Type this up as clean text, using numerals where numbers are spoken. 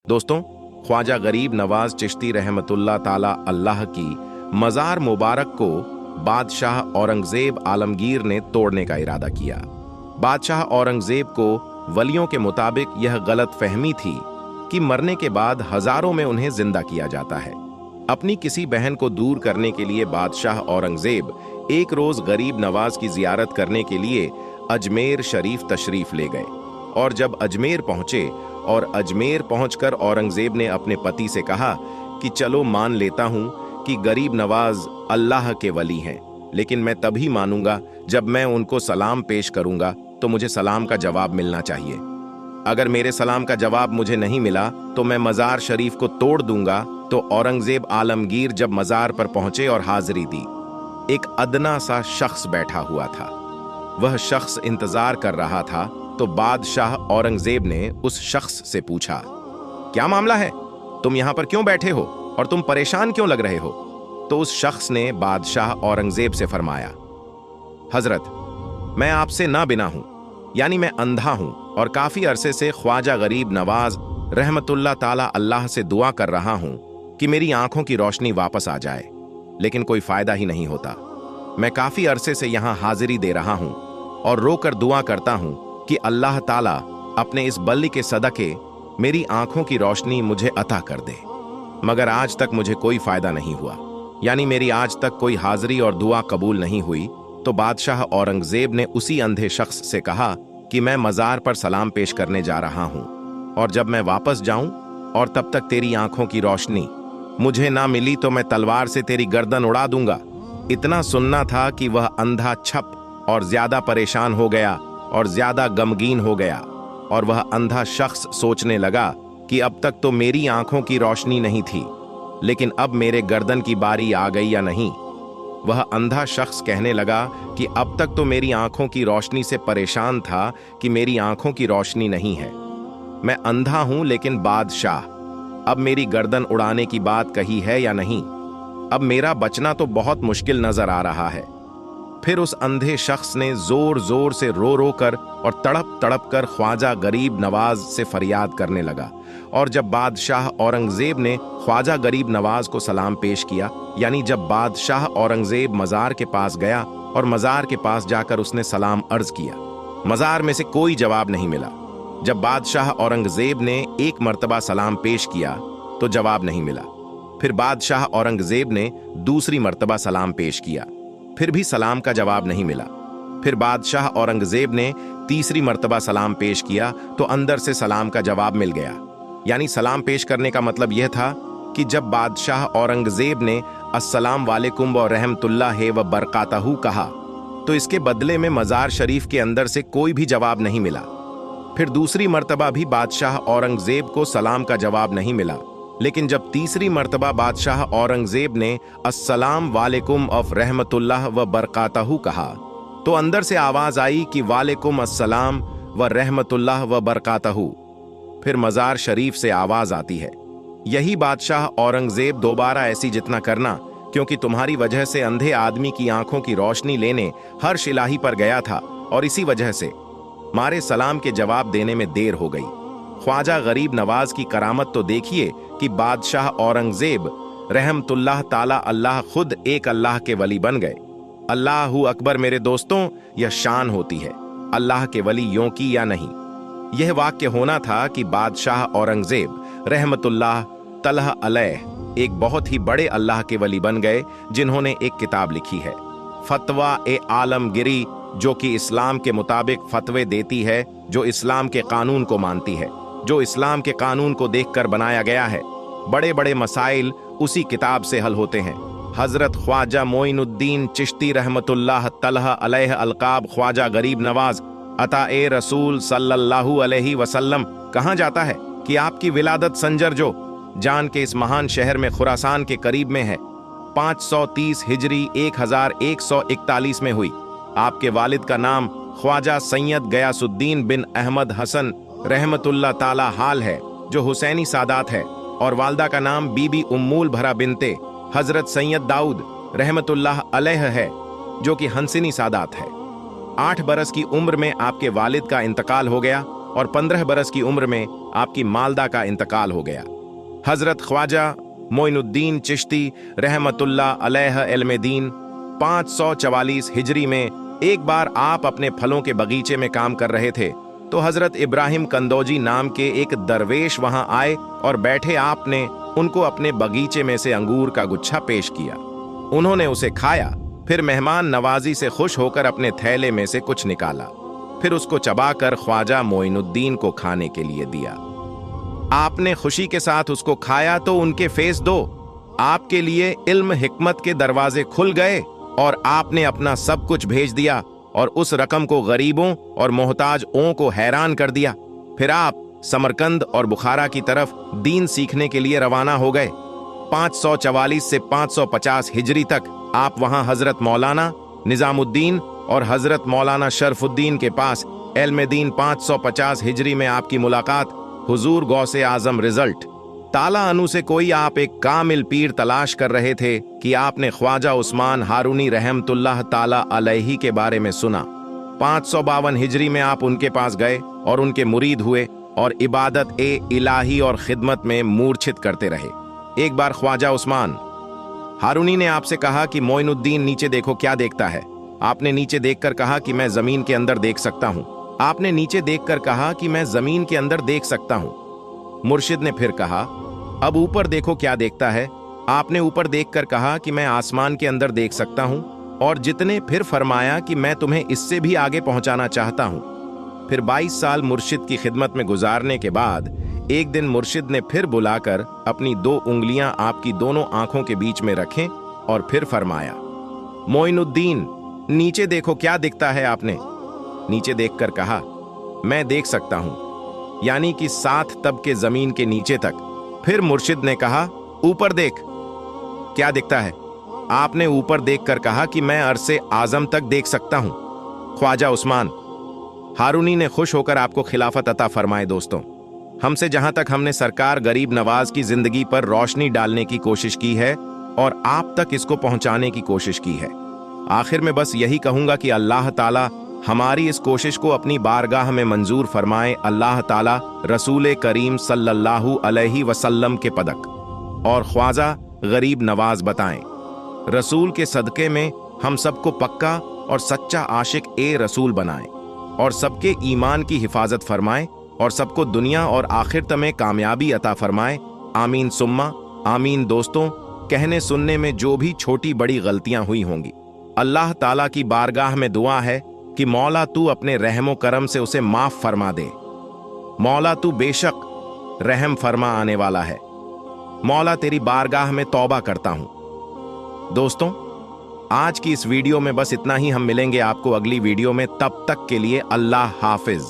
दोस्तों, ख्वाजा गरीब नवाज चिश्ती रहमतुल्लाह ताला अल्लाह की मज़ार मुबारक को बादशाह औरंगज़ेब आलमगीर ने तोड़ने का इरादा किया। बादशाह औरंगज़ेब को वलियों के मुताबिक यह गलत फहमी थी कि मरने के बाद हजारों में उन्हें जिंदा किया जाता है। अपनी किसी बहन को दूर करने के लिए बादशाह औरंगज़ेब एक रोज गरीब नवाज की जियारत करने के लिए अजमेर शरीफ तशरीफ ले गए और जब अजमेर पहुंचे और अजमेर पहुंचकर औरंगज़ेब ने अपने पति से कहा कि चलो मान लेता हूं कि गरीब नवाज अल्लाह के वली हैं, लेकिन मैं तभी मानूंगा जब मैं उनको सलाम पेश करूंगा तो मुझे सलाम का जवाब मिलना चाहिए। अगर मेरे सलाम का जवाब मुझे नहीं मिला तो मैं मज़ार शरीफ को तोड़ दूंगा। तो औरंगज़ेब आलमगीर जब मज़ार पर पहुंचे और हाजिरी दी, एक अदना सा शख्स बैठा हुआ था। वह शख्स इंतजार कर रहा था। तो बादशाह औरंगज़ेब ने उस शख्स से पूछा, क्या मामला है? तुम यहां पर क्यों बैठे हो और तुम परेशान क्यों लग रहे हो? तो उस शख्स ने बादशाह औरंगज़ेब से फरमाया, हजरत, मैं आपसे ना बिना हूं, यानी मैं अंधा हूं और काफी अरसे से ख्वाजा गरीब नवाज रहमतुल्लाह ताला अल्लाह से दुआ कर रहा हूं कि मेरी आंखों की रोशनी वापस आ जाए, लेकिन कोई फायदा ही नहीं होता। मैं काफी अरसे से यहां हाजिरी दे रहा हूं और रोकर दुआ करता हूं कि अल्लाह ताला अपने इस बल्ली के सदके मेरी आंखों की रोशनी मुझे अता कर दे, मगर आज तक मुझे कोई फायदा नहीं हुआ, यानी मेरी आज तक कोई हाजिरी और दुआ कबूल नहीं हुई। तो बादशाह औरंगज़ेब ने उसी अंधे शख्स से कहा कि मैं मज़ार पर सलाम पेश करने जा रहा हूं और जब मैं वापस जाऊं और तब तक तेरी आंखों की रोशनी मुझे ना मिली तो मैं तलवार से तेरी गर्दन उड़ा दूंगा। इतना सुनना था कि वह अंधा छप और ज्यादा परेशान हो गया और ज्यादा गमगीन हो गया और वह अंधा शख्स सोचने लगा कि अब तक तो मेरी आंखों की रोशनी नहीं थी, लेकिन अब मेरे गर्दन की बारी आ गई या नहीं। वह अंधा शख्स कहने लगा कि अब तक तो मेरी आंखों की रोशनी से परेशान था कि मेरी आंखों की रोशनी नहीं है। मैं अंधा हूं, लेकिन बादशाह, अब मेरी गर्दन उड़ाने की बात कही है या नहीं? अब मेरा बचना तो बहुत मुश्किल नजर आ रहा है। फिर उस अंधे शख्स ने जोर जोर से रो रो कर और तड़प तड़प कर ख्वाजा गरीब नवाज से फरियाद करने लगा। और जब बादशाह औरंगज़ेब ने ख्वाजा गरीब नवाज को सलाम पेश किया, यानी जब बादशाह औरंगज़ेब मज़ार के पास गया और मज़ार के पास जाकर उसने सलाम अर्ज किया, मज़ार में से कोई जवाब नहीं मिला। जब बादशाह औरंगज़ेब ने एक मर्तबा सलाम पेश किया तो जवाब नहीं मिला। फिर बादशाह औरंगज़ेब ने दूसरी मर्तबा सलाम पेश किया, फिर भी सलाम का जवाब नहीं मिला। फिर बादशाह औरंगज़ेब ने तीसरी मर्तबा सलाम पेश किया तो अंदर से सलाम का जवाब मिल गया। यानी सलाम पेश करने का मतलब यह था कि जब बादशाह औरंगज़ेब ने अस्सलाम वालेकुम व रहमतुल्लाहि व बरकातहू कहा तो इसके बदले में मज़ार शरीफ के अंदर से कोई भी जवाब नहीं मिला। फिर दूसरी मर्तबा भी बादशाह औरंगज़ेब को सलाम का जवाब नहीं मिला, लेकिन जब तीसरी मर्तबा बादशाह औरंगज़ेब ने अस्सलाम वालेकुम ऑफ रहमतुल्लाह व बरकातहू कहा तो अंदर से आवाज आई कि वालेकुम अस्सलाम व रहमतुल्लाह व बरकातहू। फिर मज़ार शरीफ से आवाज आती है, यही बादशाह औरंगज़ेब दोबारा ऐसी जितना करना, क्योंकि तुम्हारी वजह से अंधे आदमी की आंखों की रोशनी लेने हर शिलाही पर गया था और इसी वजह से मारे सलाम के जवाब देने में देर हो गई। ख्वाजा गरीब नवाज की करामत तो देखिए कि बादशाह औरंगज़ेब रहमतुल्लाह ताला अल्लाह खुद एक अल्लाह के वली बन गए। अल्लाहु अकबर मेरे दोस्तों, यह शान होती है अल्लाह के वली यों की या नहीं। यह वाक्य होना था कि बादशाह औरंगज़ेब रहमतुल्लाह तआला अलैह एक बहुत ही बड़े अल्लाह के वली बन गए, जिन्होंने एक किताब लिखी है फतवा ए आलमगिरी, जो कि इस्लाम के मुताबिक फतवे देती है, जो इस्लाम के कानून को मानती है, जो इस्लाम के कानून को देखकर बनाया गया है। बड़े बड़े मसाइल उसी किताब से हल होते हैं। हजरत ख्वाजा मोइनुद्दीन चिश्ती रहमतुल्लाह तआला अलैह अलकाब ख्वाजा गरीब नवाज अता ए रसूल सल्लल्लाहु अलैहि वसल्लम कहाँ जाता है कि आपकी विलादत संजर जो जान के इस महान शहर में खुरासान के करीब में है 530 हिजरी 1141 में हुई। आपके वालिद का नाम ख्वाजा सैयद गयासुद्दीन बिन अहमद हसन रहमतुल्लाह ताला हाल है, जो हुसैनी सादात है, और वालदा का नाम बीबी उम्मुल भरा बिनते हजरत सैयद दाऊद रहमतुल्लाह अलैह है, जो कि हंसिनी सादात है। 8 बरस की उम्र में आपके वालिद का इंतकाल हो गया और 15 बरस की उम्र में आपकी मालदा का इंतकाल हो गया। हजरत ख्वाजा मोइनुद्दीन चिश्ती रहमतुल्लाह अलैह इल्म-ए-दीन 544 हिजरी में एक बार आप अपने फलों के बगीचे में काम कर रहे थे तो हजरत इब्राहिम कंदौजी नाम के एक दरवेश वहां आए और बैठे आपने उनको अपने बगीचे में से अंगूर का गुच्छा पेश किया। उन्होंने उसे खाया, फिर मेहमान नवाजी से खुश होकर अपने थैले में से कुछ निकाला, फिर उसको चबाकर ख्वाजा मोइनुद्दीन को खाने के लिए दिया। आपने खुशी के साथ उसको खाया तो उनके फेस दो आपके लिए इल्म हिकमत के दरवाजे खुल गए और आपने अपना सब कुछ भेज दिया और उस रकम को गरीबों और मोहताजों को हैरान कर दिया। फिर आप समरकंद और बुखारा की तरफ दीन सीखने के लिए रवाना हो गए। 544 से 550 हिजरी तक आप वहां हजरत मौलाना निजामुद्दीन और हजरत मौलाना शरफुद्दीन के पास इल्म-ए-दीन 550 हिजरी में आपकी मुलाकात हुजूर गौसे आजम रिजल्ट ताला अनु से कोई आप एक कामिल पीर तलाश कर रहे थे कि आपने ख्वाजा उस्मान हारूनी रहमतुल्लाह ताला अलैहि के बारे में सुना। 552 हिजरी में आप उनके पास गए और उनके मुरीद हुए और इबादत ए इलाही और खिदमत में मूर्छित करते रहे। एक बार ख्वाजा उस्मान हारूनी ने आपसे कहा कि मोइनुद्दीन नीचे देखो क्या देखता है। आपने नीचे देखकर कहा कि मैं जमीन के अंदर देख सकता हूं। आपने नीचे देखकर कहा कि मैं जमीन के अंदर देख सकता हूं। मुर्शिद ने फिर कहा अब ऊपर देखो क्या देखता है। आपने ऊपर देखकर कहा कि मैं आसमान के अंदर देख सकता हूं और जितने फिर फरमाया कि मैं तुम्हें इससे भी आगे पहुंचाना चाहता हूं। फिर 22 साल मुर्शिद की खिदमत में गुजारने के बाद एक दिन मुर्शिद ने फिर बुलाकर अपनी 2 उंगलियां आपकी दोनों आंखों के बीच में रखें और फिर फरमाया मोइनुद्दीन नीचे देखो क्या दिखता है। आपने नीचे देखकर कहा मैं देख सकता हूं, यानी कि 7 तबके जमीन के नीचे तक। फिर मुर्शिद ने कहा ऊपर देख क्या दिखता है। आपने ऊपर देखकर कहा कि मैं अरसे आजम तक देख सकता हूं। ख्वाजा उस्मान हारूनी ने खुश होकर आपको खिलाफत अता फरमाए। दोस्तों, हमसे जहां तक हमने सरकार गरीब नवाज की जिंदगी पर रोशनी डालने की कोशिश की है और आप तक इसको पहुंचाने की कोशिश की है। आखिर में बस यही कहूंगा कि अल्लाह ताला हमारी इस कोशिश को अपनी बारगाह में मंजूर फरमाए। अल्लाह ताला रसूल करीम सल्लल्लाहु अलैहि वसल्लम के पदक और ख्वाजा गरीब नवाज बताएं। रसूल के सदके में हम सबको पक्का और सच्चा आशिक ए रसूल बनाएं और सबके ईमान की हिफाजत फरमाएं और सबको दुनिया और आखिरत में कामयाबी अता फरमाए। आमीन सुम्मा आमीन। दोस्तों, कहने सुनने में जो भी छोटी बड़ी गलतियां हुई होंगी, अल्लाह ताला की बारगाह में दुआ है कि मौला तू अपने रहमो करम से उसे माफ फरमा दे। मौला तू बेशक रहम फरमा आने वाला है। मौला तेरी बारगाह में तौबा करता हूं। दोस्तों, आज की इस वीडियो में बस इतना ही। हम मिलेंगे आपको अगली वीडियो में, तब तक के लिए अल्लाह हाफिज।